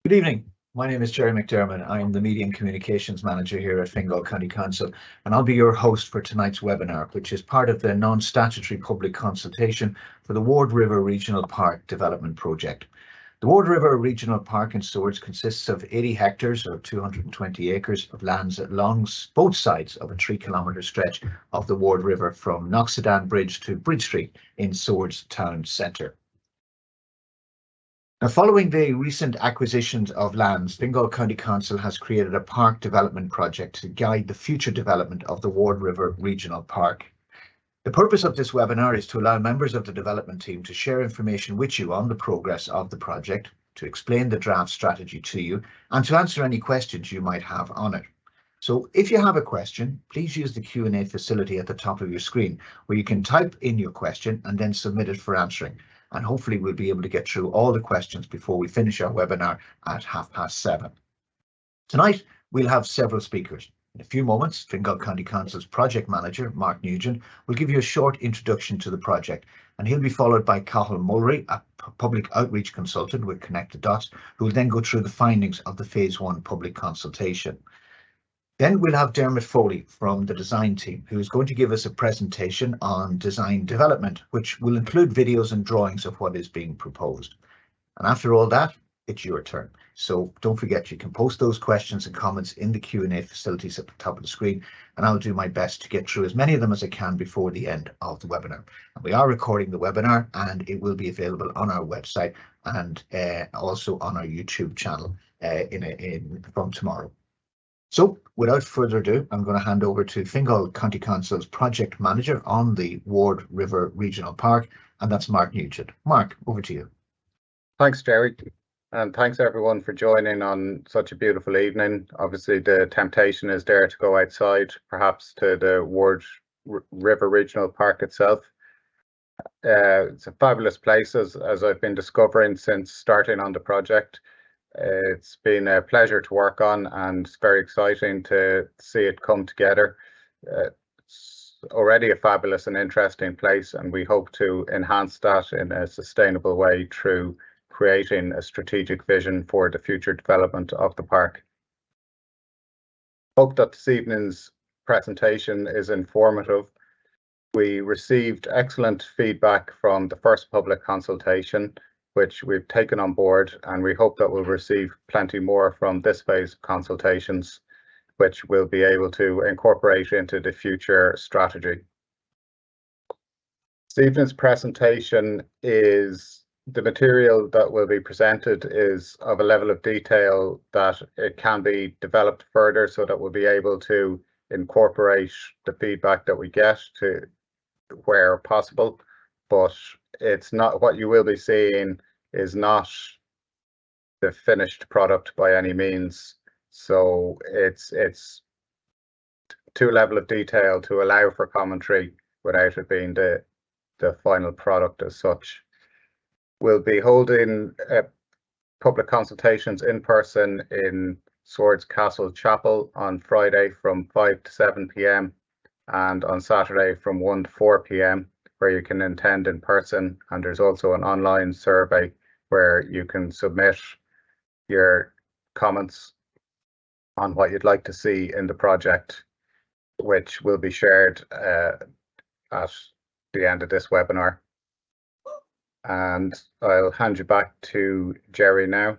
Good evening. My name is Jerry McDermott. I am the Media and Communications Manager here at Fingal County Council, and I'll be your host for tonight's webinar, which is part of the non-statutory public consultation for the Ward River Regional Park Development Project. The Ward River Regional Park in Swords consists of 80 hectares or 220 acres of lands along both sides of a 3-kilometre stretch of the Ward River from Knocksedan Bridge to Bridge Street in Swords town centre. Now, following the recent acquisitions of lands, Fingal County Council has created a park development project to guide the future development of the Ward River Regional Park. The purpose of this webinar is to allow members of the development team to share information with you on the progress of the project, to explain the draft strategy to you, and to answer any questions you might have on it. So if you have a question, please use the Q&A facility at the top of your screen, where you can type in your question and then submit it for answering. And hopefully we'll be able to get through all the questions before we finish our webinar at 7:30. Tonight, we'll have several speakers. In a few moments, Fingal County Council's project manager, Mark Nugent, will give you a short introduction to the project, and he'll be followed by Cathal Mulry, a public outreach consultant with Connect the Dots, who will then go through the findings of the Phase 1 public consultation. Then we'll have Dermot Foley from the design team, who is going to give us a presentation on design development, which will include videos and drawings of what is being proposed. And after all that, it's your turn. So don't forget, you can post those questions and comments in the Q&A facilities at the top of the screen, and I'll do my best to get through as many of them as I can before the end of the webinar. And we are recording the webinar, and it will be available on our website and also on our YouTube channel from tomorrow. So without further ado, I'm going to hand over to Fingal County Council's project manager on the Ward River Regional Park, and that's Mark Nugent. Mark, over to you. Thanks, Jerry, and thanks everyone for joining on such a beautiful evening. Obviously, the temptation is there to go outside, perhaps to the Ward River Regional Park itself. It's a fabulous place, as I've been discovering since starting on the project. It's been a pleasure to work on, and it's very exciting to see it come together. It's already a fabulous and interesting place, and we hope to enhance that in a sustainable way through creating a strategic vision for the future development of the park. Hope that this evening's presentation is informative. We received excellent feedback from the first public consultation, which we've taken on board, and we hope that we'll receive plenty more from this phase of consultations, which we'll be able to incorporate into the future strategy. This evening's presentation is the material that will be presented is of a level of detail that it can be developed further, so that we'll be able to incorporate the feedback that we get to where possible. But it's not, what you will be seeing is not the finished product by any means. So it's to a level of detail to allow for commentary without it being the final product as such. We'll be holding public consultations in person in Swords Castle Chapel on Friday from 5 to 7 p.m. and on Saturday from 1 to 4 p.m. where you can attend in person, and there's also an online survey where you can submit your comments on what you'd like to see in the project, which will be shared at the end of this webinar. And I'll hand you back to Jerry now.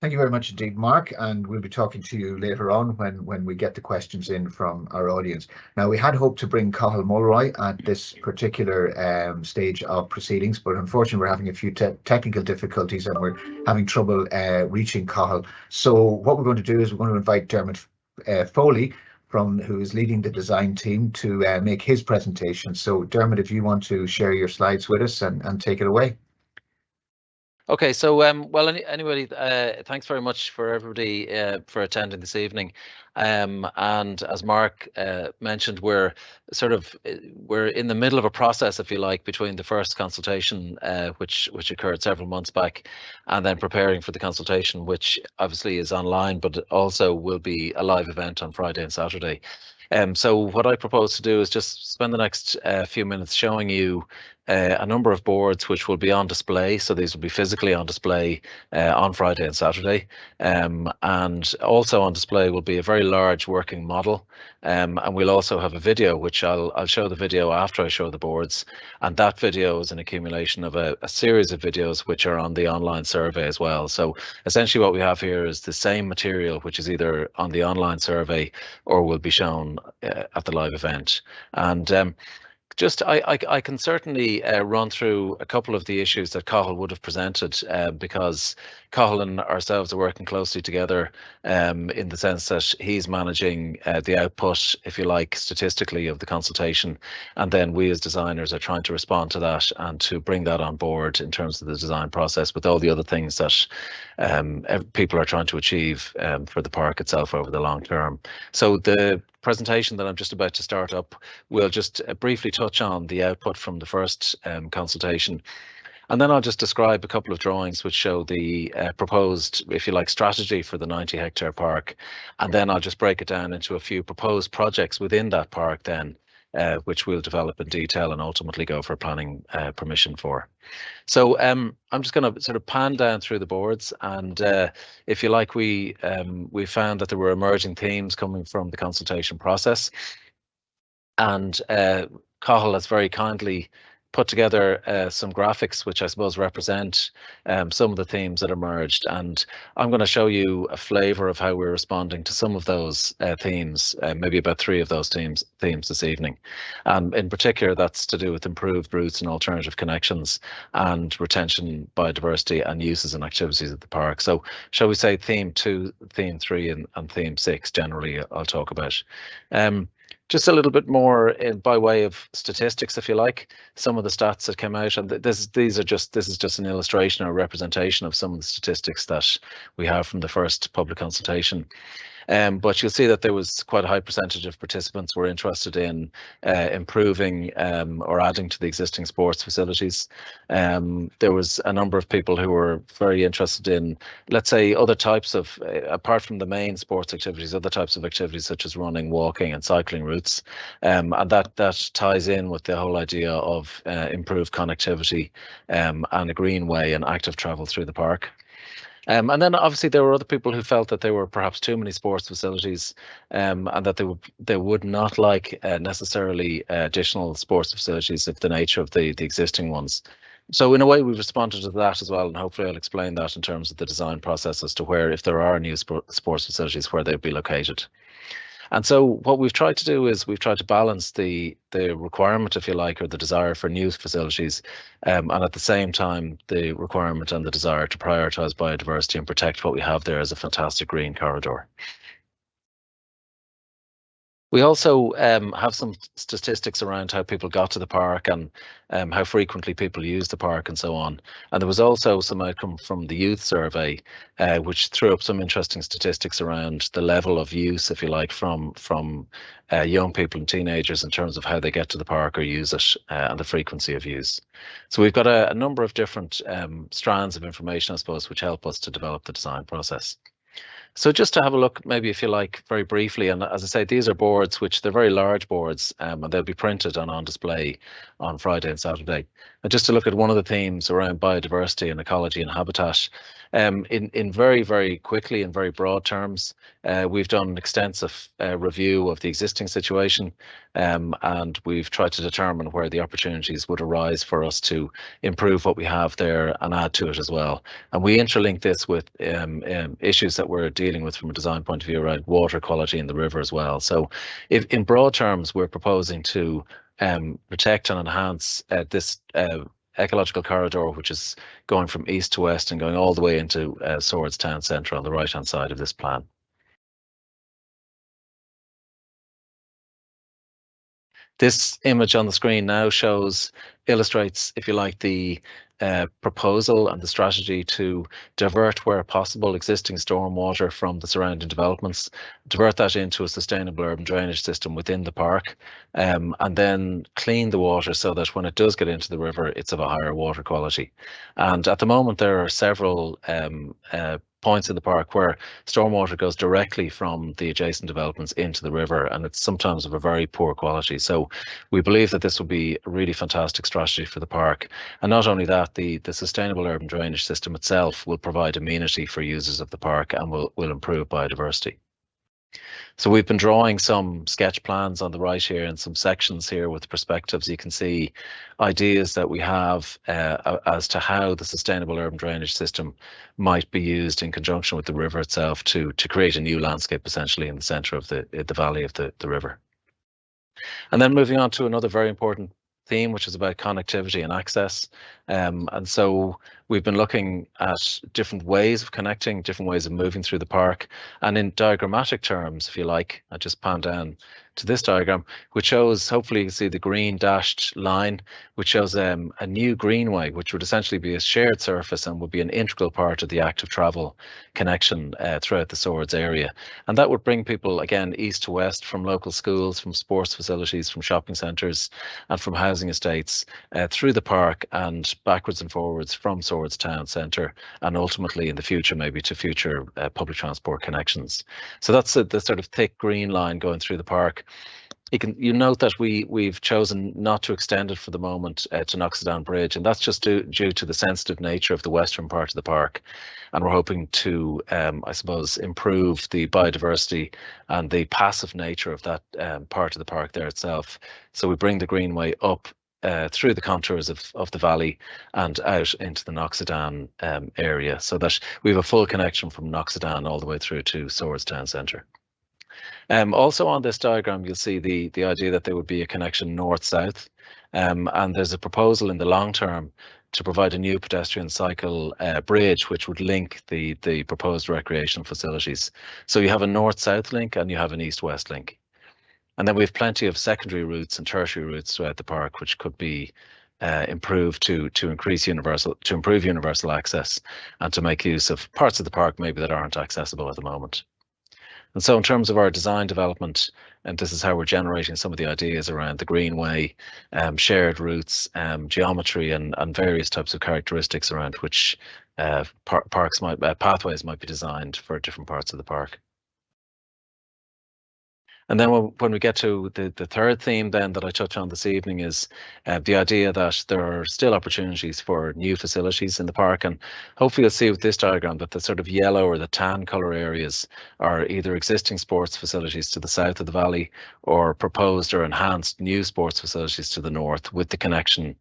Thank you very much indeed, Mark, and we'll be talking to you later on when we get the questions in from our audience. Now, we had hoped to bring Cathal Mulry at this particular stage of proceedings, but unfortunately we're having a few technical difficulties and we're having trouble reaching Cathal. So what we're going to do is we're going to invite Dermot Foley, who is leading the design team, to make his presentation. So Dermot, if you want to share your slides with us and take it away. Okay, so well, anyway, thanks very much for everybody for attending this evening. And as Mark mentioned, we're in the middle of a process, if you like, between the first consultation, which occurred several months back, and then preparing for the consultation, which obviously is online, but also will be a live event on Friday and Saturday. So what I propose to do is just spend the next few minutes showing you a number of boards which will be on display. So these will be physically on display on Friday and Saturday. And also on display will be a very large working model. And we'll also have a video, which I'll show the video after I show the boards. And that video is an accumulation of a series of videos which are on the online survey as well. So essentially what we have here is the same material, which is either on the online survey or will be shown at the live event. And just I can certainly run through a couple of the issues that Cathal would have presented, because Cathal and ourselves are working closely together in the sense that he's managing the output, if you like, statistically of the consultation, and then we as designers are trying to respond to that and to bring that on board in terms of the design process with all the other things that people are trying to achieve for the park itself over the long term. So the presentation that I'm just about to start up will just briefly touch on the output from the first consultation, and then I'll just describe a couple of drawings which show the proposed, if you like, strategy for the 90-hectare park, and then I'll just break it down into a few proposed projects within that park then, which we'll develop in detail and ultimately go for planning permission for. So I'm just going to sort of pan down through the boards, and if you like, we found that there were emerging themes coming from the consultation process, and Cathal has very kindly put together some graphics which I suppose represent some of the themes that emerged, and I'm going to show you a flavour of how we're responding to some of those themes, maybe about 3 of those themes this evening. In particular, that's to do with improved routes and alternative connections and retention, biodiversity and uses and activities at the park. So shall we say theme 2, theme 3 and theme 6 generally I'll talk about. Just a little bit more by way of statistics, if you like, some of the stats that came out, and this is just an illustration or representation of some of the statistics that we have from the first public consultation. But you'll see that there was quite a high percentage of participants were interested in improving or adding to the existing sports facilities. There was a number of people who were very interested in, let's say, other types of, apart from the main sports activities, other types of activities such as running, walking and cycling routes. And that ties in with the whole idea of improved connectivity and a greenway and active travel through the park. And then obviously there were other people who felt that there were perhaps too many sports facilities, and that they would not like necessarily additional sports facilities of the nature of the existing ones. So in a way we've responded to that as well, and hopefully I'll explain that in terms of the design process as to where, if there are new sports facilities, where they'd be located. And so what we've tried to do is we've tried to balance the requirement, if you like, or the desire for new facilities, and at the same time the requirement and the desire to prioritise biodiversity and protect what we have there as a fantastic green corridor. We also have some statistics around how people got to the park and how frequently people use the park and so on. And there was also some outcome from the youth survey, which threw up some interesting statistics around the level of use, if you like, from young people and teenagers in terms of how they get to the park or use it, and the frequency of use. So we've got a number of different strands of information, I suppose, which help us to develop the design process. So just to have a look, maybe if you like, very briefly, and as I say, these are boards which they're very large boards, and they'll be printed and on display on Friday and Saturday. And just to look at one of the themes around biodiversity and ecology and habitat, in very, very quickly and very broad terms, we've done an extensive review of the existing situation, and we've tried to determine where the opportunities would arise for us to improve what we have there and add to it as well. And we interlink this with issues that we're dealing with from a design point of view around water quality in the river as well. So if in broad terms, we're proposing to protect and enhance this ecological corridor, which is going from east to west and going all the way into Swords Town Centre on the right hand side of this plan. This image on the screen now illustrates, if you like, the proposal and the strategy to divert, where possible, existing stormwater from the surrounding developments, divert that into a sustainable urban drainage system within the park, and then clean the water so that when it does get into the river, it's of a higher water quality. And at the moment, there are several points in the park where stormwater goes directly from the adjacent developments into the river, and it's sometimes of a very poor quality. So we believe that this will be a really fantastic strategy for the park. And not only that, the sustainable urban drainage system itself will provide amenity for users of the park and will improve biodiversity. So we've been drawing some sketch plans on the right here and some sections here with perspectives. You can see ideas that we have as to how the sustainable urban drainage system might be used in conjunction with the river itself to create a new landscape essentially in the centre of the valley of the river. And then moving on to another very important theme, which is about connectivity and access. And so we've been looking at different ways of connecting, different ways of moving through the park. And in diagrammatic terms, if you like, I just pan down to this diagram, which shows, hopefully you can see the green dashed line, which shows a new greenway, which would essentially be a shared surface and would be an integral part of the active travel connection throughout the Swords area. And that would bring people, again, east to west from local schools, from sports facilities, from shopping centres and from housing estates through the park and backwards and forwards from Swords town centre, and ultimately in the future maybe to future public transport connections. So that's the sort of thick green line going through the park. You note that we've chosen not to extend it for the moment to Knocksedan Bridge, and that's just due to the sensitive nature of the western part of the park. And we're hoping to, I suppose, improve the biodiversity and the passive nature of that part of the park there itself. So we bring the greenway up through the contours of the valley and out into the Knocksedan area, so that we have a full connection from Knocksedan all the way through to Swords town centre. Also on this diagram, you'll see the idea that there would be a connection north-south, and there's a proposal in the long term to provide a new pedestrian cycle bridge which would link the proposed recreational facilities. So you have a north-south link and you have an east-west link. And then we have plenty of secondary routes and tertiary routes throughout the park which could be improved to improve universal access and to make use of parts of the park maybe that aren't accessible at the moment. And so in terms of our design development, and this is how we're generating some of the ideas around the greenway, shared routes, geometry and various types of characteristics around which pathways might be designed for different parts of the park. And then when we get to the third theme then that I touch on this evening is the idea that there are still opportunities for new facilities in the park. And hopefully you'll see with this diagram that the sort of yellow or the tan colour areas are either existing sports facilities to the south of the valley or proposed or enhanced new sports facilities to the north, with the connection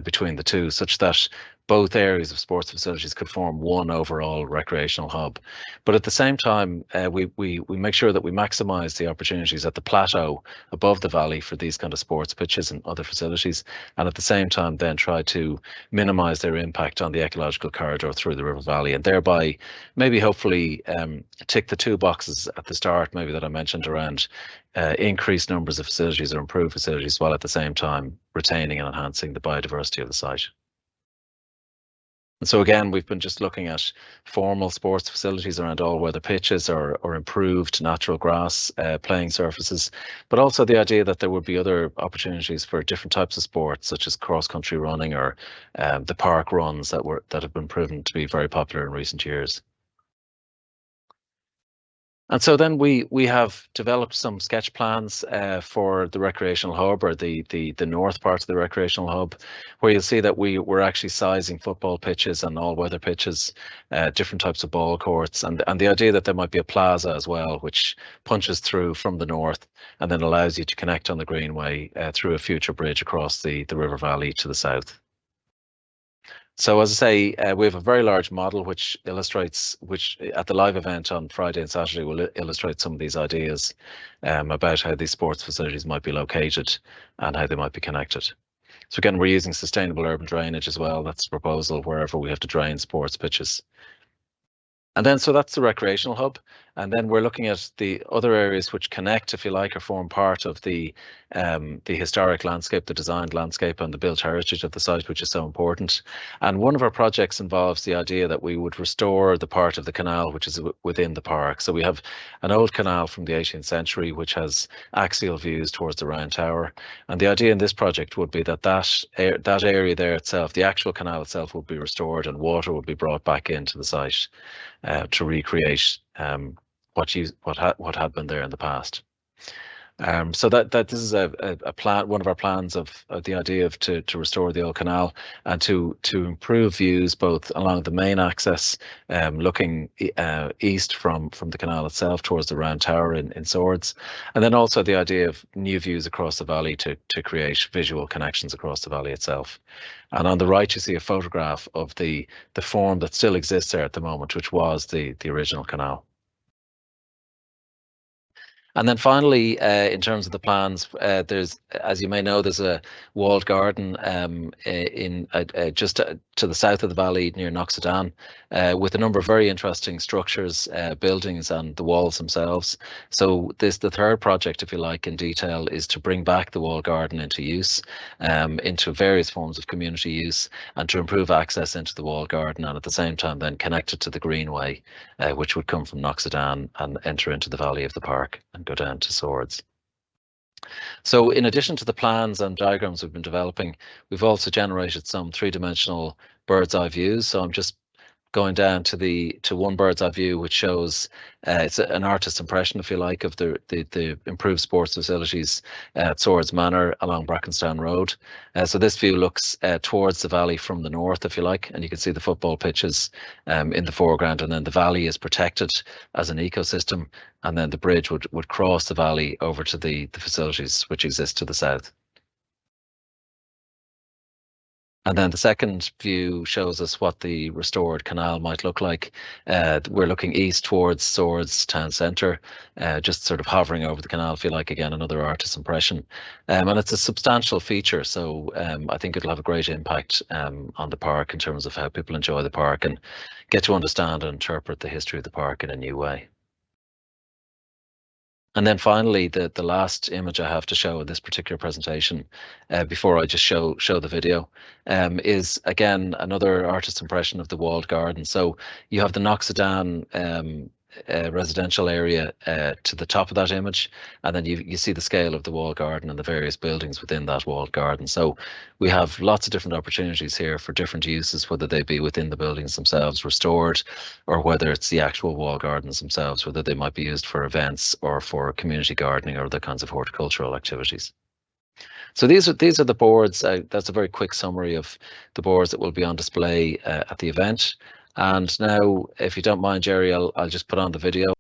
between the two, such that both areas of sports facilities could form one overall recreational hub. But at the same time, we make sure that we maximise the opportunities at the plateau above the valley for these kind of sports pitches and other facilities, and at the same time then try to minimise their impact on the ecological corridor through the river valley, and thereby maybe hopefully tick the two boxes at the start maybe that I mentioned around increased numbers of facilities or improved facilities, while at the same time retaining and enhancing the biodiversity of the site. And so again, we've been just looking at formal sports facilities around all-weather pitches or improved natural grass playing surfaces, but also the idea that there would be other opportunities for different types of sports, such as cross-country running or the park runs that have been proven to be very popular in recent years. And so then we have developed some sketch plans for the recreational hub, or the north part of the recreational hub, where you'll see that we're actually sizing football pitches and all-weather pitches, different types of ball courts, and the idea that there might be a plaza as well, which punches through from the north and then allows you to connect on the greenway through a future bridge across the river valley to the south. So as I say, we have a very large model which illustrates, at the live event on Friday and Saturday will illustrate some of these ideas about how these sports facilities might be located and how they might be connected. So again, we're using sustainable urban drainage as well. That's the proposal wherever we have to drain sports pitches. And then, so that's the recreational hub. And then we're looking at the other areas which connect, if you like, or form part of the historic landscape, the designed landscape and the built heritage of the site, which is so important. And one of our projects involves the idea that we would restore the part of the canal which is within the park. So we have an old canal from the 18th century which has axial views towards the Round Tower. And the idea in this project would be that that area there itself, the actual canal itself, would be restored and water would be brought back into the site to recreate what had been there in the past. So that this is a plan, one of our plans of the idea of to restore the old canal and to improve views both along the main access, looking east from the canal itself towards the Round Tower in Swords, and then also the idea of new views across the valley to create visual connections across the valley itself. And on the right, you see a photograph of the form that still exists there at the moment, which was the original canal. And then finally, in terms of the plans, there's, as you may know, there's a walled garden in just to the south of the valley near Knocksedan, with a number of very interesting structures, buildings, and the walls themselves. So the third project, if you like, in detail, is to bring back the walled garden into use, into various forms of community use, and to improve access into the walled garden, and at the same time then connect it to the greenway, which would come from Knocksedan and enter into the valley of the park and go down to Swords. So in addition to the plans and diagrams we've been developing, we've also generated some three-dimensional bird's eye views. So I'm just going down to one bird's eye view, which shows it's an artist's impression, if you like, of the improved sports facilities at Swords Manor along Brackenstown Road. So this view looks towards the valley from the north, if you like, and you can see the football pitches in the foreground, and then the valley is protected as an ecosystem, and then the bridge would cross the valley over to the facilities which exist to the south. And then the second view shows us what the restored canal might look like. We're looking east towards Swords town centre, just sort of hovering over the canal, if you like, again, another artist's impression. And it's a substantial feature, so I think it'll have a great impact on the park in terms of how people enjoy the park and get to understand and interpret the history of the park in a new way. And then finally, the last image I have to show in this particular presentation, before I just show the video, is again another artist's impression of the walled garden. So you have the Knocksedan residential area to the top of that image, and then you see the scale of the walled garden and the various buildings within that walled garden. So we have lots of different opportunities here for different uses, whether they be within the buildings themselves restored, or whether it's the actual walled gardens themselves, whether they might be used for events or for community gardening or other kinds of horticultural activities. So these are the boards. That's a very quick summary of the boards that will be on display at the event. And now, if you don't mind, Jerry, I'll just put on the video.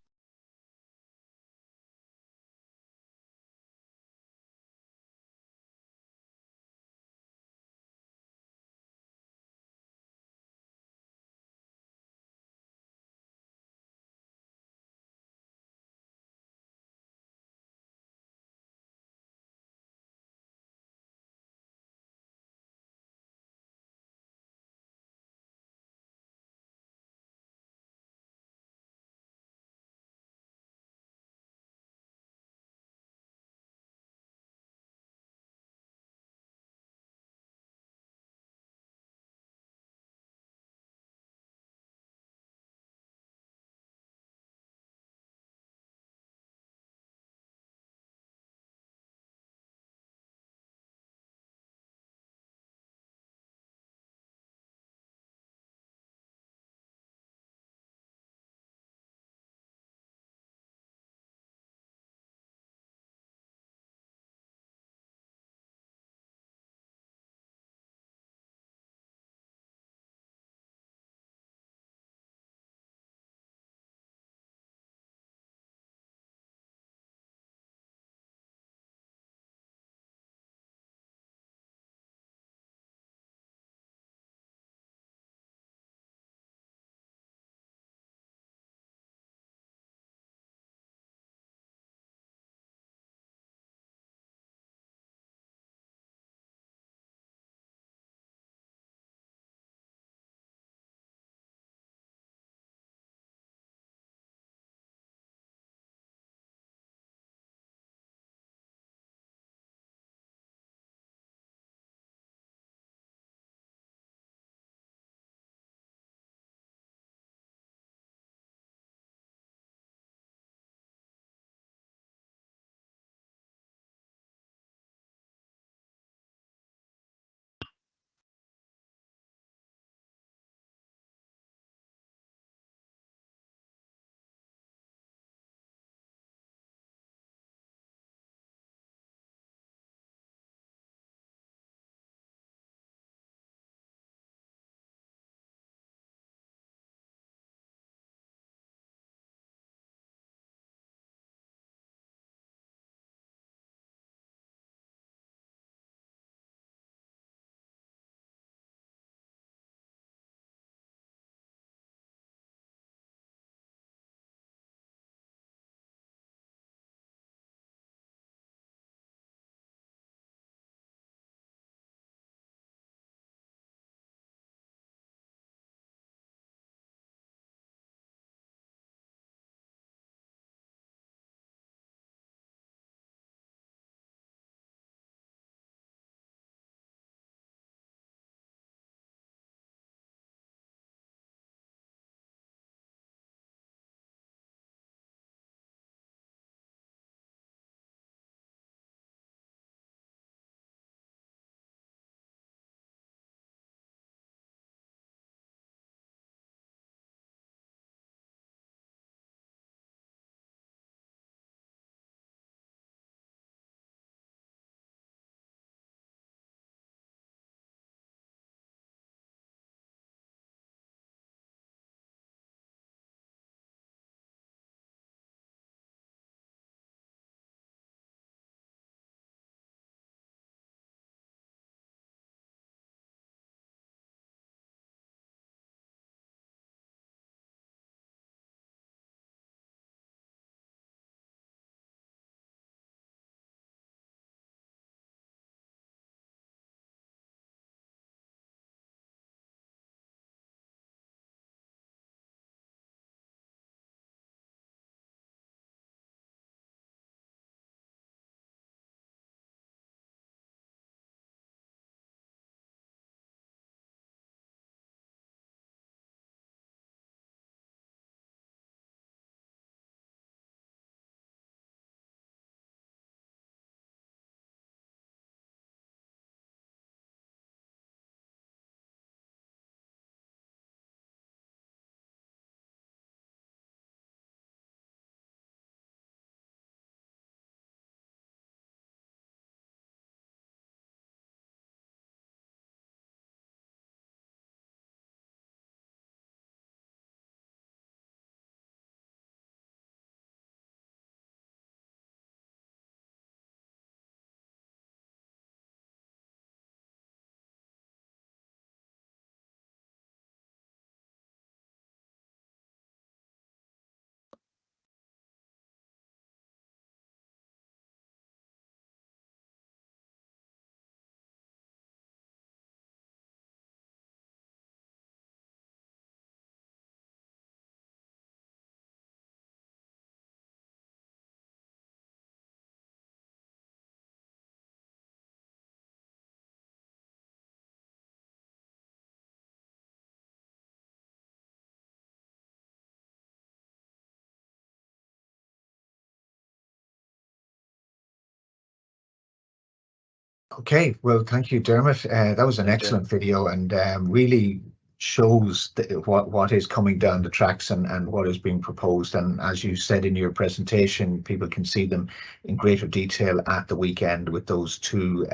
Okay, well, thank you, Dermot. That was an Thank you. excellent video, and really shows what is coming down the tracks and what is being proposed. And as you said in your presentation, people can see them in greater detail at the weekend with those two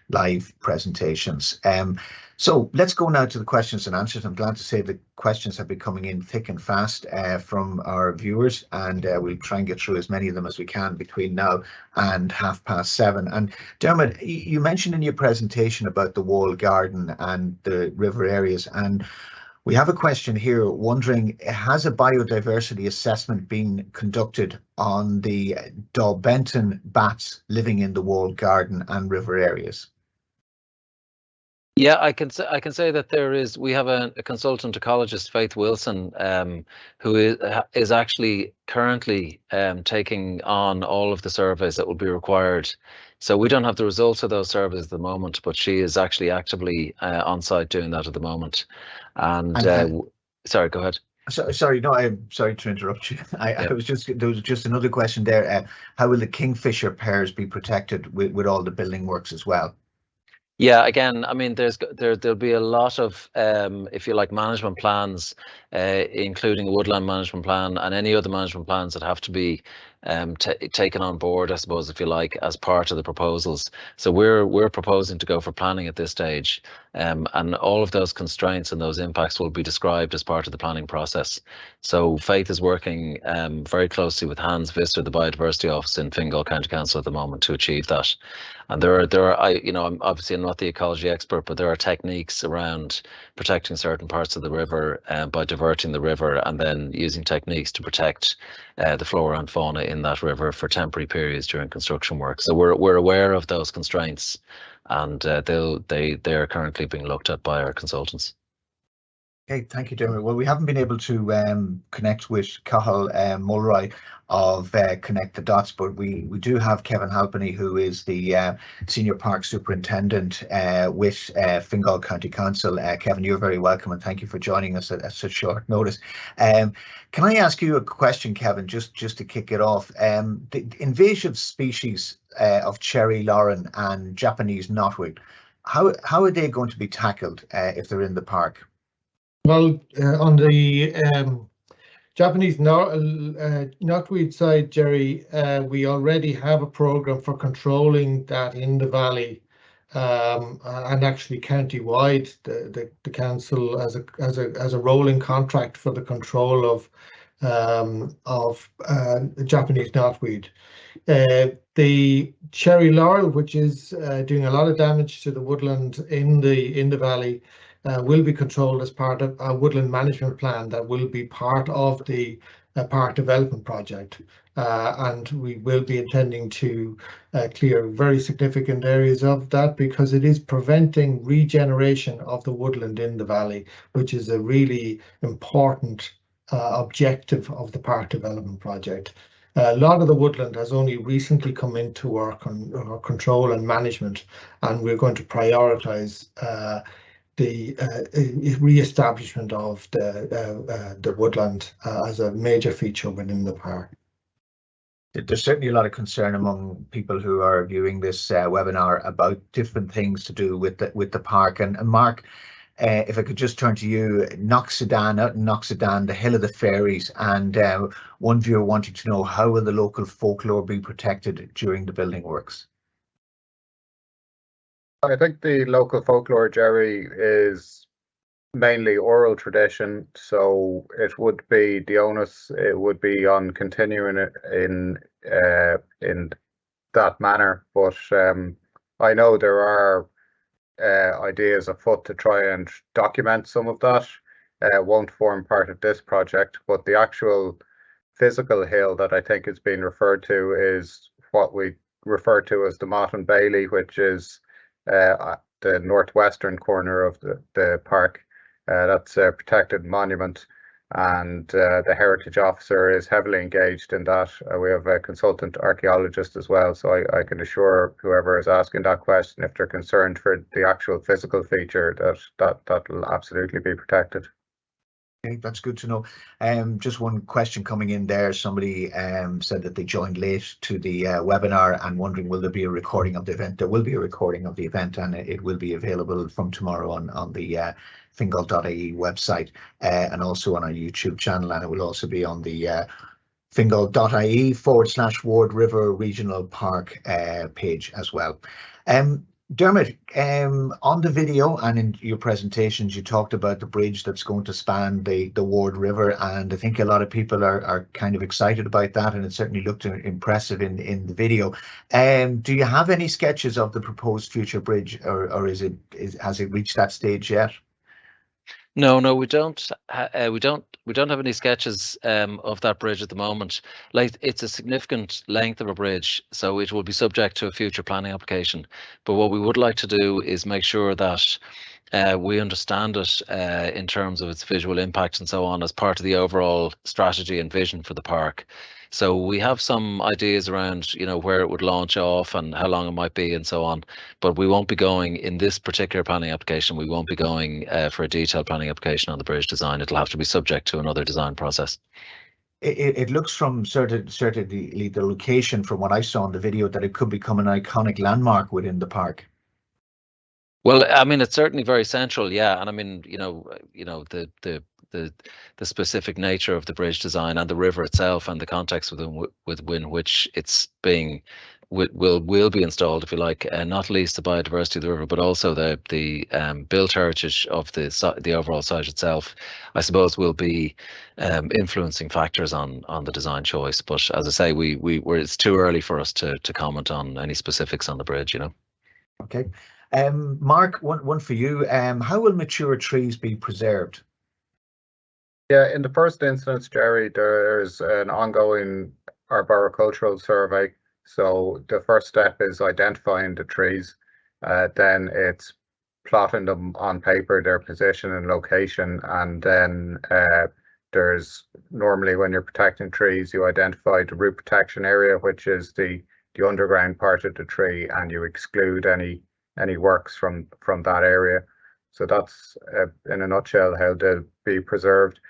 live presentations. So let's go now to the questions and answers. I'm glad to say the questions have been coming in thick and fast from our viewers, and we'll try and get through as many of them as we can between now and 7:30. And Dermot, you mentioned in your presentation about the walled garden and the river areas, and we have a question here wondering, has a biodiversity assessment been conducted on the Daubenton bats living in the walled garden and river areas? Yeah, I can say that we have a consultant ecologist, Faith Wilson, who is actually currently taking on all of the surveys that will be required. So we don't have the results of those surveys at the moment, but she is actually actively on site doing that at the moment. And sorry, go ahead. Sorry, no, I'm sorry to interrupt you. I was there was just another question there. How will the kingfisher pairs be protected with all the building works as well? Yeah, again, I mean, there'll be a lot of, if you like, management plans, including a woodland management plan and any other management plans that have to be taken on board, I suppose, if you like, as part of the proposals. So we're proposing to go for planning at this stage, and all of those constraints and those impacts will be described as part of the planning process. So Faith is working very closely with Hans Visser, the Biodiversity Office in Fingal County Council at the moment, to achieve that. And there are, I'm obviously not the ecology expert, but there are techniques around protecting certain parts of the river by diverting the river, and then using techniques to protect the flora and fauna in that river for temporary periods during construction work. So we're aware of those constraints, and they are currently being looked at by our consultants. Okay, thank you, Dermot. Well, we haven't been able to connect with Cathal Mulroy of Connect the Dots, but we do have Kevin Halpenny, who is the Senior Park Superintendent with Fingal County Council. Kevin, you're very welcome, and thank you for joining us at such short notice. Can I ask you a question, Kevin, just to kick it off? The invasive species of cherry laurel and Japanese knotweed, how are they going to be tackled if they're in the park? Well, on the Japanese knotweed side, Jerry, we already have a program for controlling that in the valley, and actually county-wide, the council as a rolling contract for the control of Japanese knotweed. The cherry laurel, which is doing a lot of damage to the woodland in the valley, will be controlled as part of a woodland management plan that will be part of the park development project, and we will be intending to clear very significant areas of that, because it is preventing regeneration of the woodland in the valley, which is a really important objective of the park development project. A lot of the woodland has only recently come into our control and management, and we're going to prioritize the re-establishment of the woodland as a major feature within the park. There's certainly a lot of concern among people who are viewing this webinar about different things to do with the park. And Mark, if I could just turn to you, Knocksedan, the Hill of the Fairies, and one viewer wanting to know, how will the local folklore be protected during the building works? I think the local folklore, Jerry, is mainly oral tradition, so it would be the onus. It would be on continuing it in that manner. But I know there are ideas afoot to try and document some of that. Won't form part of this project, but the actual physical hill that I think is being referred to is what we refer to as the Mott and Bailey, which is the northwestern corner of the park. That's a protected monument, and the heritage officer is heavily engaged in that. We have a consultant archaeologist as well, so I can assure whoever is asking that question, if they're concerned for the actual physical feature, that will absolutely be protected. Okay, that's good to know. Just one question coming in there. Somebody said that they joined late to the webinar and wondering, will there be a recording of the event? There will be a recording of the event, and it will be available from tomorrow on the fingal.ie website and also on our YouTube channel, and it will also be on the fingal.ie/Ward River Regional Park page as well. Dermot, on the video and in your presentations, you talked about the bridge that's going to span the Ward River, and I think a lot of people are kind of excited about that, and it certainly looked impressive in the video. Do you have any sketches of the proposed future bridge, or has it reached that stage yet? No, we don't. We don't have any sketches of that bridge at the moment. Like, it's a significant length of a bridge, so it will be subject to a future planning application. But what we would like to do is make sure that we understand it in terms of its visual impact and so on as part of the overall strategy and vision for the park. So we have some ideas around, where it would launch off and how long it might be and so on. But we won't be going in this particular planning application. We won't be going for a detailed planning application on the bridge design. It'll have to be subject to another design process. It looks from certainly the location, from what I saw in the video, that it could become an iconic landmark within the park. Well, I mean, it's certainly very central, yeah. And I mean, the specific nature of the bridge design and the river itself and the context within which it's being will be installed, if you like, not least the biodiversity of the river, but also the built heritage of the overall site itself, I suppose, will be influencing factors on the design choice. But as I say, it's too early for us to comment on any specifics on the bridge, Okay. Mark, one for you. How will mature trees be preserved? Yeah, in the first instance, Jerry, there's an ongoing arboricultural survey. So the first step is identifying the trees. Then it's plotting them on paper, their position and location. And then there's normally, when you're protecting trees, you identify the root protection area, which is the underground part of the tree, and you exclude any works from that area. So that's in a nutshell how they'll be preserved.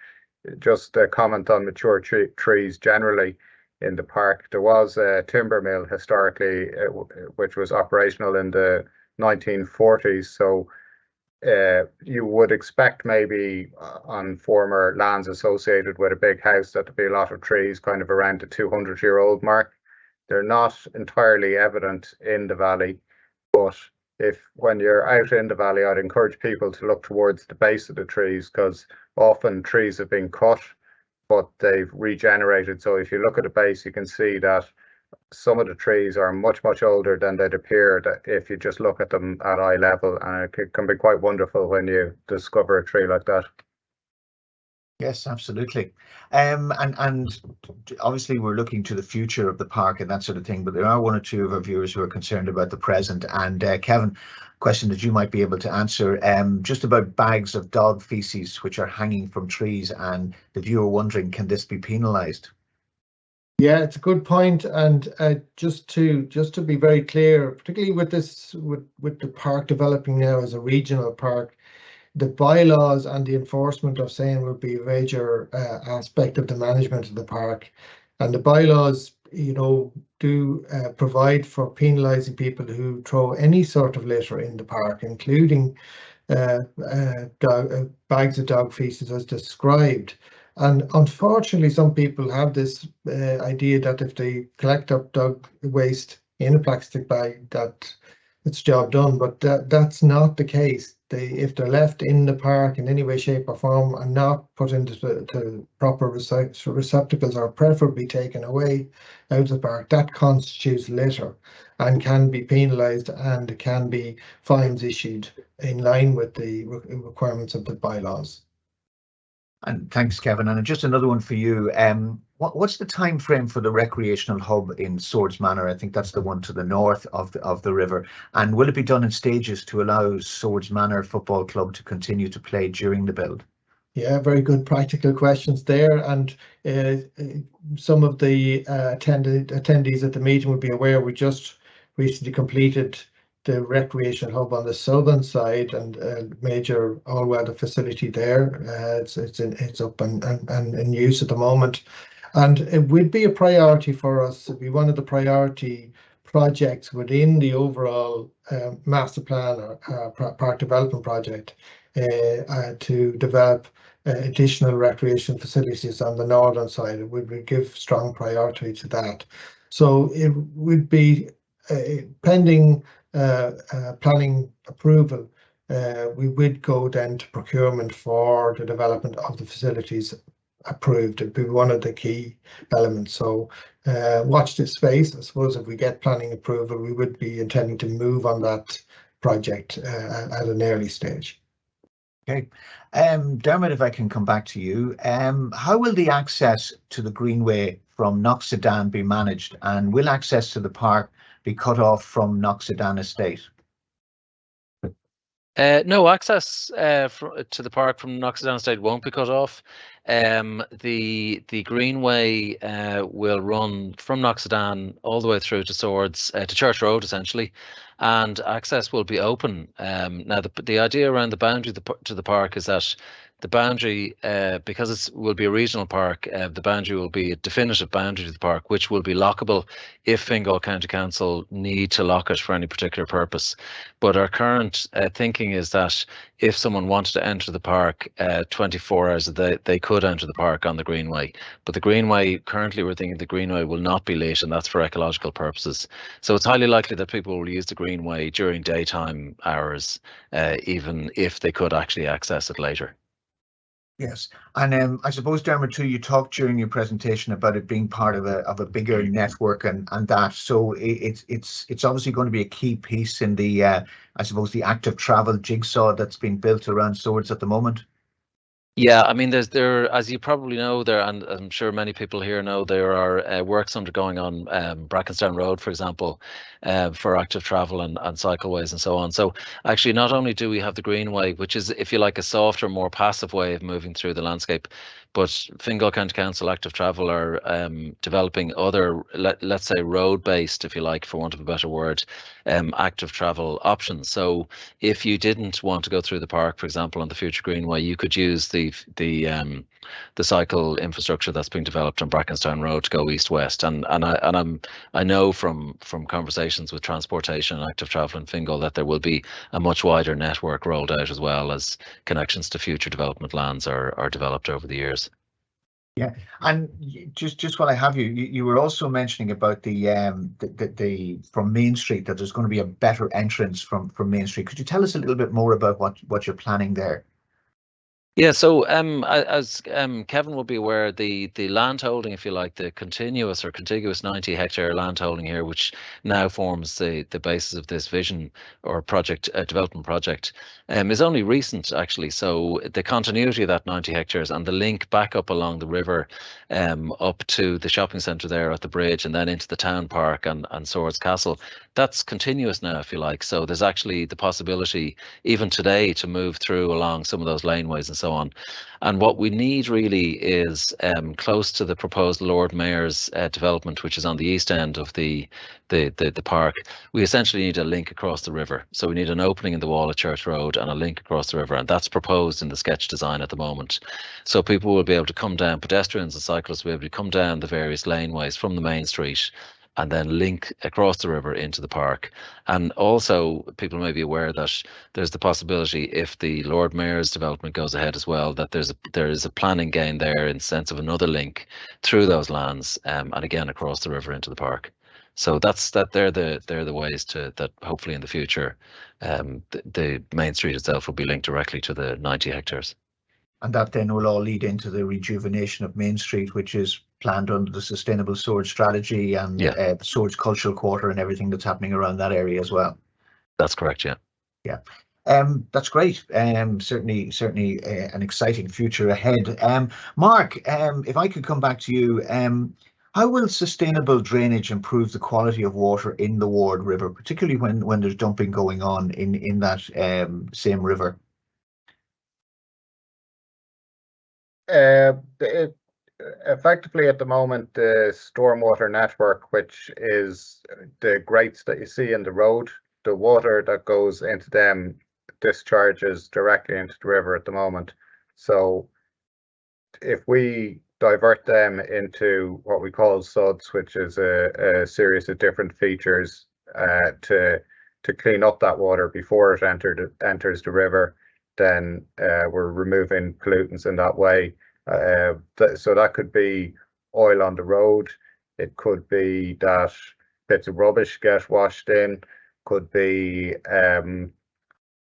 Just a comment on mature trees generally in the park. There was a timber mill historically, which was operational in the 1940s. So you would expect maybe on former lands associated with a big house that there'd be a lot of trees kind of around the 200-year-old mark. They're not entirely evident in the valley, but when you're out in the valley, I'd encourage people to look towards the base of the trees, because often trees have been cut, but they've regenerated. So if you look at the base, you can see that some of the trees are much, much older than they'd appear if you just look at them at eye level. And it can be quite wonderful when you discover a tree like that. Yes, absolutely. And obviously we're looking to the future of the park and that sort of thing, but there are one or two of our viewers who are concerned about the present. And Kevin, question that you might be able to answer, just about bags of dog feces which are hanging from trees, and the viewer wondering, can this be penalised? Yeah, it's a good point. And just to be very clear, particularly with the park developing now as a regional park, the bylaws and the enforcement of same will be a major aspect of the management of the park. And the bylaws, do provide for penalising people who throw any sort of litter in the park, including bags of dog feces as described. And unfortunately, some people have this idea that if they collect up dog waste in a plastic bag, that it's job done, but that's not the case. If they're left in the park in any way, shape or form and not put into the proper receptacles, or preferably taken away out of the park, that constitutes litter and can be penalised, and can be fines issued in line with the requirements of the bylaws. And thanks, Kevin. And just another one for you. What's the time frame for the recreational hub in Swords Manor? I think that's the one to the north of the river. And will it be done in stages to allow Swords Manor Football Club to continue to play during the build? Yeah, very good practical questions there. And some of the attendees at the meeting will be aware we just recently completed the recreation hub on the southern side and a major all-weather facility there. It's up and in use at the moment, and it would be a priority for us. It'd be one of the priority projects within the overall master plan or park development project to develop additional recreation facilities on the northern side. It would give strong priority to that. So it would be pending planning approval. We would go then to procurement for the development of the facilities approved. It'd be one of the key elements. So watch this space. I suppose if we get planning approval, we would be intending to move on that project at an early stage. Okay. Dermot, if I can come back to you, how will the access to the Greenway from Knocksedan be managed, and will access to the park be cut off from Knocksedan Estate? No, access to the park from Knocksedan Estate won't be cut off. The Greenway will run from Knocksedan all the way through to Swords to Church Road, essentially, and access will be open. Now, the idea around the boundary to the park is that the boundary, because it will be a regional park, the boundary will be a definitive boundary to the park, which will be lockable if Fingal County Council need to lock it for any particular purpose. But our current thinking is that if someone wanted to enter the park 24 hours a day, they could enter the park on the Greenway. But the Greenway, currently we're thinking the Greenway will not be lit, and that's for ecological purposes. So it's highly likely that people will use the Greenway during daytime hours, even if they could actually access it later. Yes, and I suppose, Dermot, too, you talked during your presentation about it being part of a bigger network and that. So it's obviously going to be a key piece in the I suppose the active travel jigsaw that's being built around Swords at the moment. Yeah, I mean, there, as you probably know, and I'm sure many people here know, there are works undergoing on Brackenstown Road, for example, for active travel and cycleways and so on. So actually, not only do we have the Greenway, which is, if you like, a softer, more passive way of moving through the landscape, but Fingal County Council Active Travel are developing other, let's say, road-based, if you like, for want of a better word, active travel options. So if you didn't want to go through the park, for example, on the future Greenway, you could use the cycle infrastructure that's being developed on Brackenstown Road to go east-west. And I know from conversations with Transportation and Active Travel in Fingal that there will be a much wider network rolled out, as well as connections to future development lands are developed over the years. Yeah, and just while I have you, you were also mentioning about the from Main Street, that there's going to be a better entrance from Main Street. Could you tell us a little bit more about what you're planning there? Yeah, so as Kevin will be aware, the land holding, if you like, the continuous or contiguous 90-hectare land holding here, which now forms the basis of this vision or project development project, is only recent, actually. So the continuity of that 90 hectares and the link back up along the river, up to the shopping centre there at the bridge, and then into the town park and Swords Castle, that's continuous now, if you like. So there's actually the possibility, even today, to move through along some of those laneways and so on. And what we need really is close to the proposed Lord Mayor's development, which is on the east end of the park. We essentially need a link across the river. So we need an opening in the wall at Church Road and a link across the river, and that's proposed in the sketch design at the moment. So people will be able to come down, pedestrians and cyclists will be able to come down the various laneways from the main street and then link across the river into the park. And also, people may be aware that there's the possibility, if the Lord Mayor's development goes ahead as well, that there is a planning gain there in the sense of another link through those lands, and again across the river into the park. So they're the ways that hopefully in the future, the main street itself will be linked directly to the 90 hectares. And that then will all lead into the rejuvenation of Main Street, which is planned under the Sustainable Swords strategy and Swords Cultural Quarter and everything that's happening around that area as well. That's correct, yeah. Yeah. That's great. Certainly an exciting future ahead. Mark, if I could come back to you, how will sustainable drainage improve the quality of water in the Ward River, particularly when there's dumping going on in that same river? Effectively at the moment, the stormwater network, which is the grates that you see in the road the water that goes into them discharges directly into the river at the moment. So if we divert them into what we call suds, which is a series of different features to clean up that water before it enters the river, then we're removing pollutants in that way. So that could be oil on the road. It could be that bits of rubbish get washed in. Could be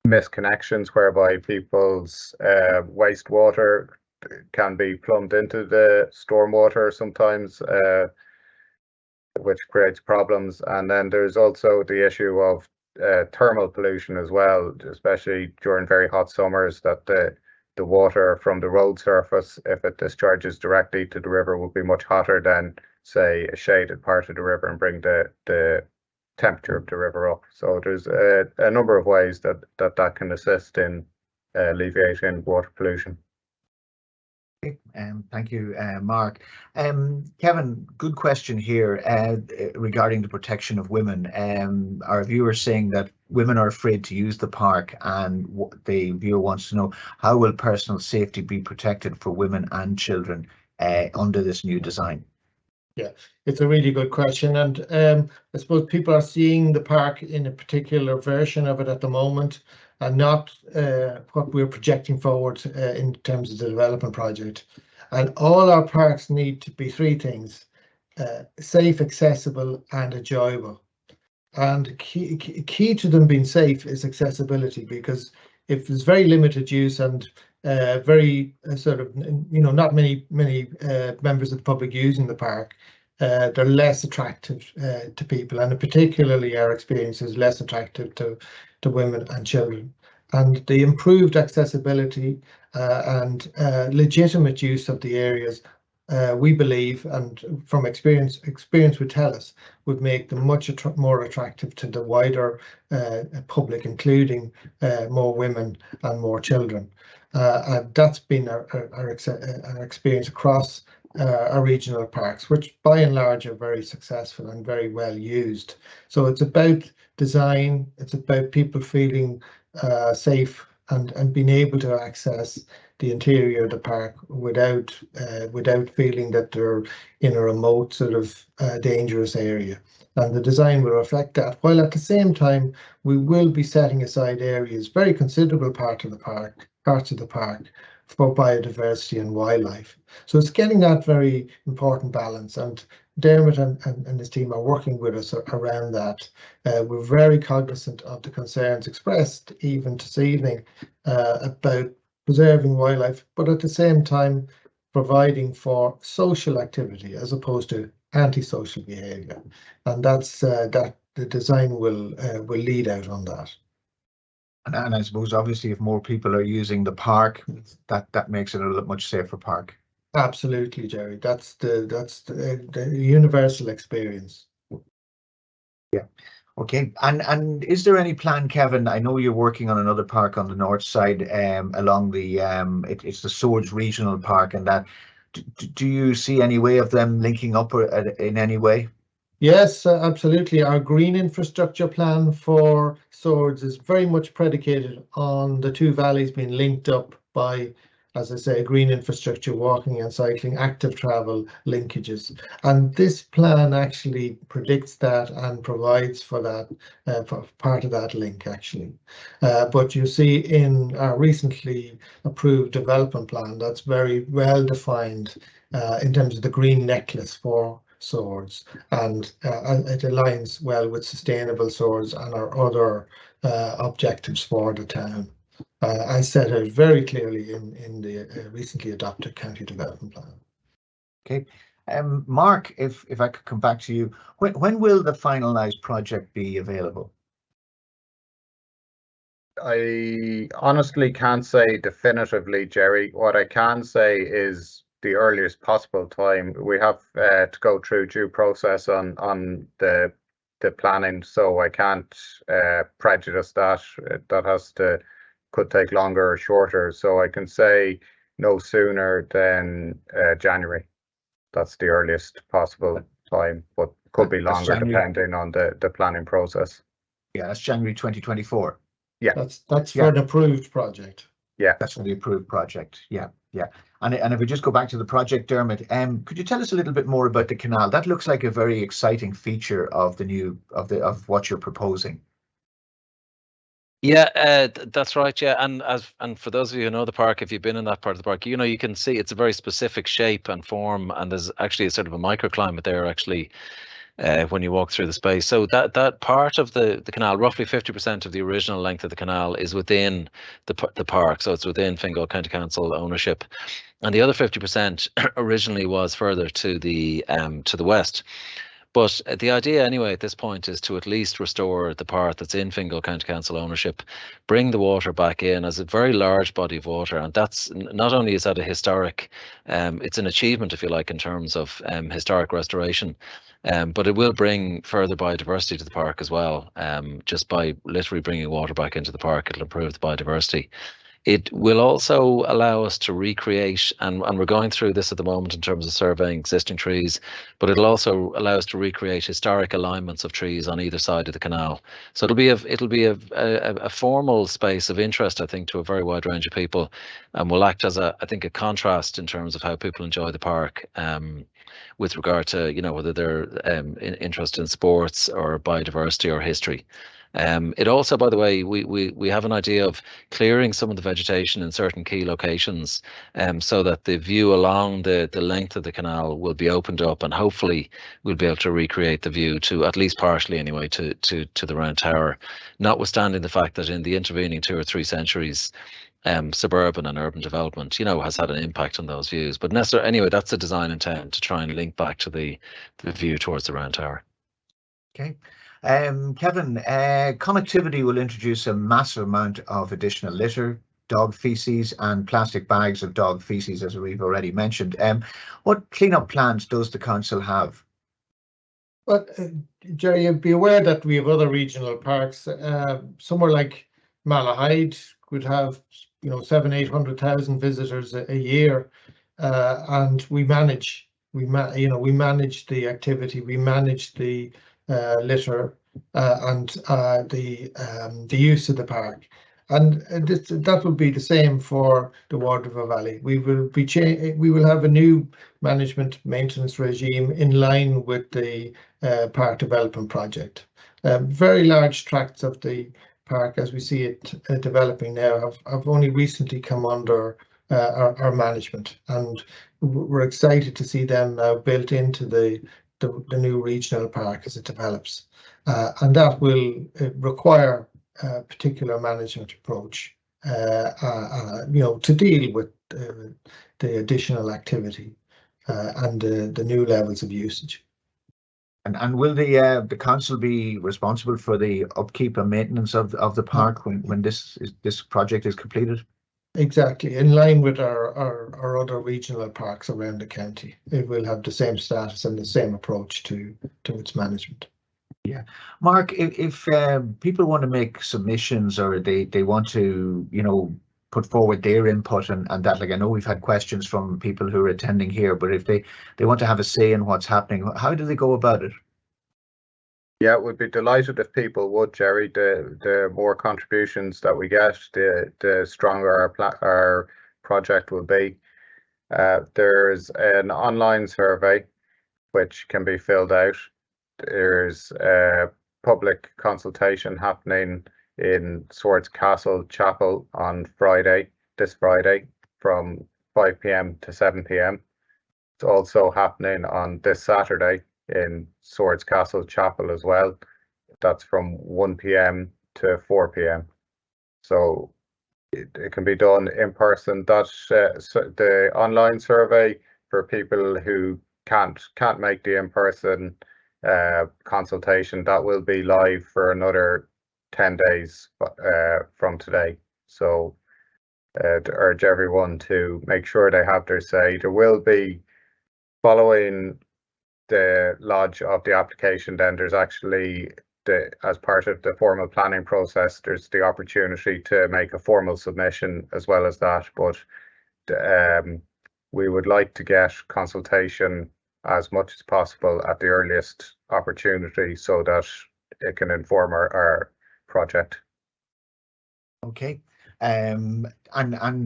misconnections whereby people's wastewater can be plumbed into the stormwater sometimes, which creates problems. And then there's also the issue of thermal pollution as well, especially during very hot summers, that the water from the road surface, if it discharges directly to the river, will be much hotter than, say, a shaded part of the river, and bring the temperature of the river up. So there's a number of ways that can assist in alleviating water pollution. Thank you, Mark. Kevin, good question here regarding the protection of women. Our viewer is saying that women are afraid to use the park, and the viewer wants to know, how will personal safety be protected for women and children under this new design? Yeah, it's a really good question, and I suppose people are seeing the park in a particular version of it at the moment, and not what we're projecting forward in terms of the development project. And all our parks need to be three things: safe, accessible, and enjoyable. And key to them being safe is accessibility, because if there's very limited use and very sort of, not many members of the public using the park, they're less attractive to people, and particularly our experience is less attractive to women and children. And the improved accessibility and legitimate use of the areas, we believe, and from experience would tell us, would make them much more attractive to the wider public, including more women and more children. And that's been our experience across our regional parks, which by and large are very successful and very well used. So it's about design, it's about people feeling safe and being able to access the interior of the park without feeling that they're in a remote sort of dangerous area. And the design will reflect that, while at the same time we will be setting aside areas, very considerable parts of the park for biodiversity and wildlife. So it's getting that very important balance, and Dermot and his team are working with us around that. We're very cognizant of the concerns expressed even this evening about preserving wildlife, but at the same time providing for social activity as opposed to antisocial behaviour, and that's that the design will lead out on that. And I suppose obviously if more people are using the park, that makes it a much safer park. Absolutely, Jerry. That's the universal experience. Yeah. Okay. And is there any plan, Kevin? I know you're working on another park on the north side, along the it's the Swords Regional Park, and that. Do you see any way of them linking up in any way? Yes, absolutely. Our green infrastructure plan for Swords is very much predicated on the two valleys being linked up by, as I say, green infrastructure, walking and cycling, active travel linkages. And this plan actually predicts that and provides for that, for part of that link actually. But you see in our recently approved development plan, that's very well defined in terms of the green necklace for Swords, and it aligns well with sustainable Swords and our other objectives for the town. I set out very clearly in the recently adopted county development plan. Okay, Mark, if I could come back to you, when will the finalised project be available? I honestly can't say definitively, Jerry. What I can say is the earliest possible time. We have to go through due process on the planning, so I can't prejudice that. That could take longer or shorter. So I can say no sooner than January. That's the earliest possible time, but could be longer depending on the planning process. Yeah, that's January 2024. That's for an approved project. Yeah, that's for the approved project. Yeah. And if we just go back to the project, Dermot, could you tell us a little bit more about the canal? That looks like a very exciting feature of the new of what you're proposing. Yeah, that's right. Yeah, and for those of you who know the park, if you've been in that part of the park, you know you can see it's a very specific shape and form, and there's actually a sort of a microclimate there actually when you walk through the space. So that part of the canal, roughly 50% of the original length of the canal, is within the park. So it's within Fingal County Council ownership, and the other 50% originally was further to the west. But the idea anyway at this point is to at least restore the part that's in Fingal County Council ownership, bring the water back in as a very large body of water. And that's not only is that a historic, it's an achievement, if you like, in terms of historic restoration, but it will bring further biodiversity to the park as well. Just by literally bringing water back into the park, it'll improve the biodiversity. It will also allow us to recreate, and we're going through this at the moment in terms of surveying existing trees, but it'll also allow us to recreate historic alignments of trees on either side of the canal. So it'll be a formal space of interest, I think, to a very wide range of people, and will act as I think a contrast in terms of how people enjoy the park, with regard to, you know, whether they're interested in sports or biodiversity or history. It also, by the way, we have an idea of clearing some of the vegetation in certain key locations, so that the view along the length of the canal will be opened up, and hopefully we'll be able to recreate the view to, at least partially anyway, to the Round Tower, notwithstanding the fact that in the intervening 2 or 3 centuries, suburban and urban development, you know, has had an impact on those views. But anyway, that's the design intent, to try and link back to the view towards the Round Tower. Okay. Kevin, connectivity will introduce a massive amount of additional litter, dog feces and plastic bags of dog feces, as we've already mentioned. What cleanup plans does the council have? Well, Jerry, you'd be aware that we have other regional parks. Somewhere like Malahide would have, you know, 700,000-800,000 visitors a year, and we manage the activity, we manage the litter and the use of the park, and that will be the same for the Ward River Valley. We will have a new management maintenance regime in line with the park development project. Very large tracts of the park, as we see it developing now, have only recently come under our management, and we're excited to see them now built into the new regional park as it develops, and that will require a particular management approach, you know, to deal with the additional activity and the new levels of usage. And will the council be responsible for the upkeep and maintenance of the park when this project is completed? Exactly, in line with our other regional parks around the county. It will have the same status and the same approach to its management. Yeah, Mark, if people want to make submissions, or they want to, you know, put forward their input and that, like, I know we've had questions from people who are attending here, but if they want to have a say in what's happening, how do they go about it? Yeah, we'd be delighted if people would, Jerry. The more contributions that we get, the stronger our project will be. There's an online survey which can be filled out. There's a public consultation happening in Swords Castle Chapel on this Friday, from 5 p.m. to 7 p.m. It's also happening on this Saturday in Swords Castle Chapel as well. That's from 1 p.m. to 4 p.m. So it can be done in person. That's the online survey for people who can't make the in-person consultation. That will be live for another 10 days from today. So to urge everyone to make sure they have their say. There will be, following the lodge of the application, then there's actually, as part of the formal planning process, there's the opportunity to make a formal submission as well as that. But we would like to get consultation as much as possible at the earliest opportunity, so that it can inform our project. Okay. And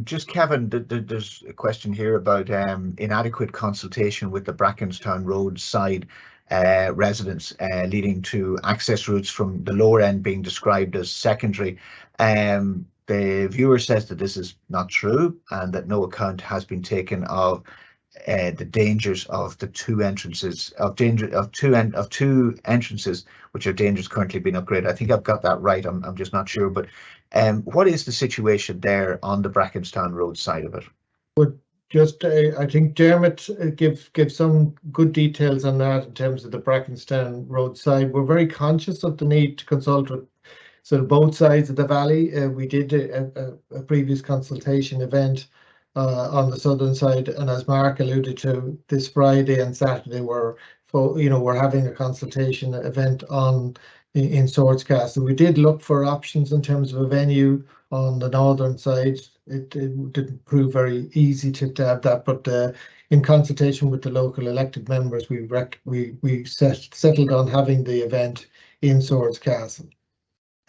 just Kevin, there's a question here about inadequate consultation with the Brackenstown Road side residents, leading to access routes from the lower end being described as secondary. The viewer says that this is not true and that no account has been taken of the dangers of the two entrances two entrances which are dangerous currently being upgraded. I think I've got that right. I'm just not sure. But what is the situation there on the Brackenstown Road side of it? But just I think Dermot give some good details on that in terms of the Brackenstown Road side. We're very conscious of the need to consult with both sides of the valley. We did a previous consultation event on the southern side, and as Mark alluded to, this Friday and Saturday we're having a consultation event in Swords Castle. We did look for options in terms of a venue on the northern side. It didn't prove very easy to have that, but in consultation with the local elected members, we settled on having the event in Swords Castle.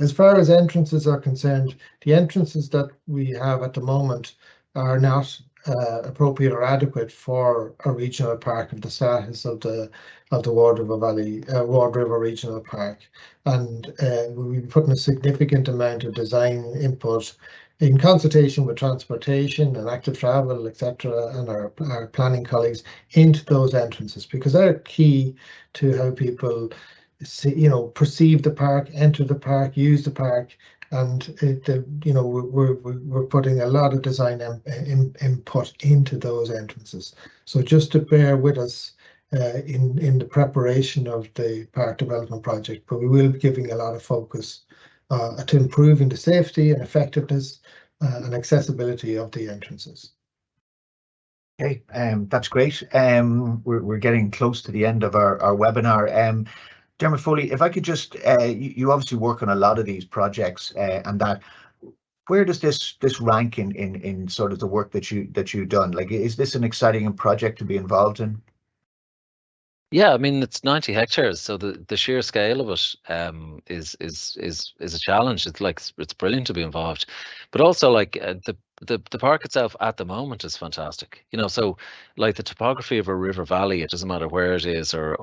As far as entrances are concerned, the entrances that we have at the moment are not appropriate or adequate for a regional park of the status of the Ward River Regional Park, and we've been putting a significant amount of design input in consultation with transportation and active travel, etc., and our planning colleagues into those entrances, because they're key to how people perceive the park, enter the park, use the park. And we're putting a lot of design input into those entrances. So just to bear with us in the preparation of the park development project, but we will be giving a lot of focus to improving the safety and effectiveness and accessibility of the entrances. Okay, that's great. We're getting close to the end of our webinar. Dermot Foley, if I could just, you obviously work on a lot of these projects, and that, where does this rank in sort of the work that you've done? Like, is this an exciting project to be involved in? Yeah, I mean, it's 90 hectares, so the sheer scale of it is a challenge. It's brilliant to be involved, but also like the park itself at the moment is fantastic. So like the topography of a river valley, it doesn't matter where it is or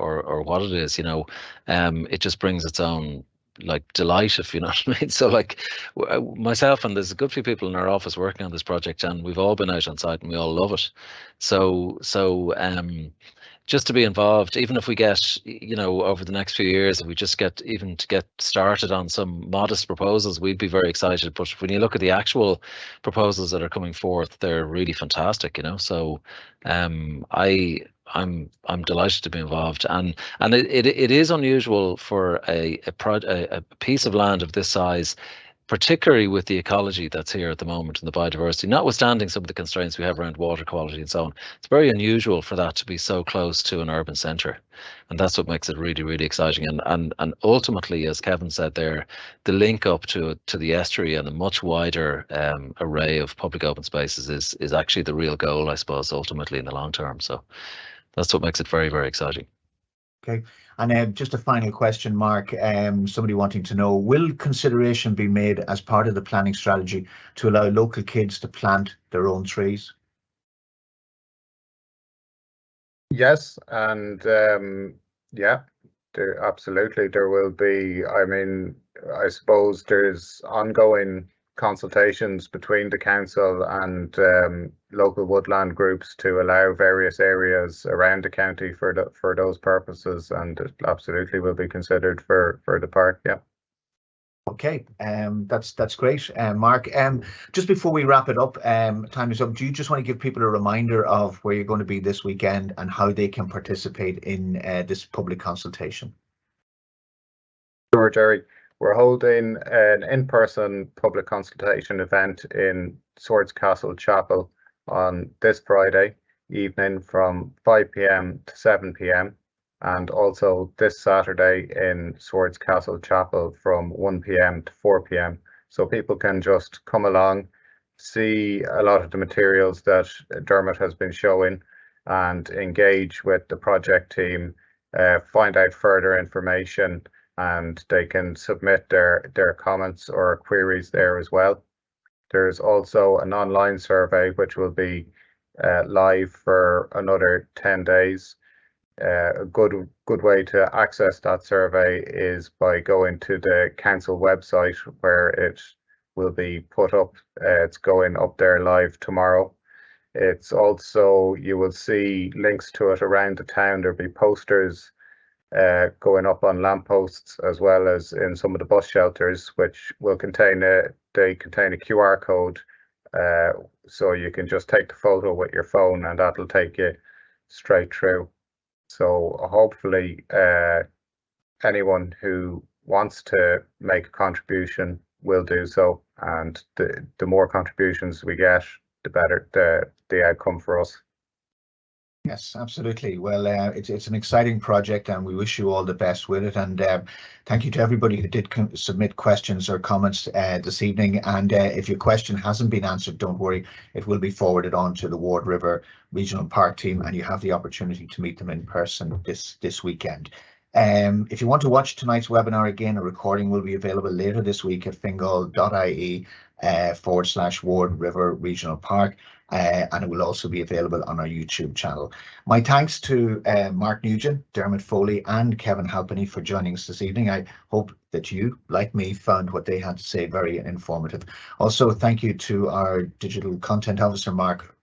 what it is. It just brings its own like delight, if you know what I mean. So like myself and there's a good few people in our office working on this project, and we've all been out on site and we all love it. So just to be involved, even if we get, over the next few years, if we just get started on some modest proposals, we'd be very excited. But when you look at the actual proposals that are coming forth, they're really fantastic, So I'm delighted to be involved, and it is unusual for a piece of land of this size, particularly with the ecology that's here at the moment and the biodiversity, notwithstanding some of the constraints we have around water quality and so on. It's very unusual for that to be so close to an urban centre, and that's what makes it really, really exciting. And ultimately, as Kevin said there, the link up to the estuary and a much wider array of public open spaces is actually the real goal, I suppose, ultimately in the long term. So that's what makes it very, very exciting. Okay, and just a final question, Mark. Somebody wanting to know, will consideration be made as part of the planning strategy to allow local kids to plant their own trees? Yes, and yeah, absolutely there will be. I mean, I suppose there's ongoing consultations between the council and local woodland groups to allow various areas around the county for those purposes, and it absolutely will be considered for the park. Yeah. Okay, that's great, Mark. Just before we wrap it up, time is up. Do you just want to give people a reminder of where you're going to be this weekend and how they can participate in this public consultation? Sure, Jerry. We're holding an in-person public consultation event in Swords Castle Chapel on this Friday evening from 5 p.m. to 7 p.m. and also this Saturday in Swords Castle Chapel from 1 p.m. to 4 p.m. So people can just come along, see a lot of the materials that Dermot has been showing and engage with the project team, find out further information and they can submit their comments or queries there as well. There's also an online survey which will be live for another 10 days. A good way to access that survey is by going to the council website, where it will be put up. It's going up there live tomorrow. It's also, you will see links to it around the town. There'll be posters going up on lampposts, as well as in some of the bus shelters, which will contain they contain a QR code, so you can just take the photo with your phone and that'll take you straight through. So hopefully anyone who wants to make a contribution will do so, and the more contributions we get, the better the outcome for us. Yes, absolutely. Well, it's an exciting project, and we wish you all the best with it. And thank you to everybody who did submit questions or comments this evening. And if your question hasn't been answered, don't worry, it will be forwarded on to the Ward River Regional Park team, and you have the opportunity to meet them in person this weekend. If you want to watch tonight's webinar again, a recording will be available later this week at fingal.ie /Ward River Regional Park, and it will also be available on our YouTube channel. My thanks to Mark Nugent, Dermot Foley and Kevin Halpenny for joining us this evening. I hope that you, like me, found what they had to say very informative. Also, thank you to our digital content officer, Mark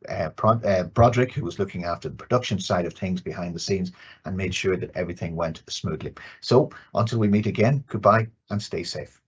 Broderick, who was looking after the production side of things behind the scenes and made sure that everything went smoothly. So until we meet again, goodbye and stay safe.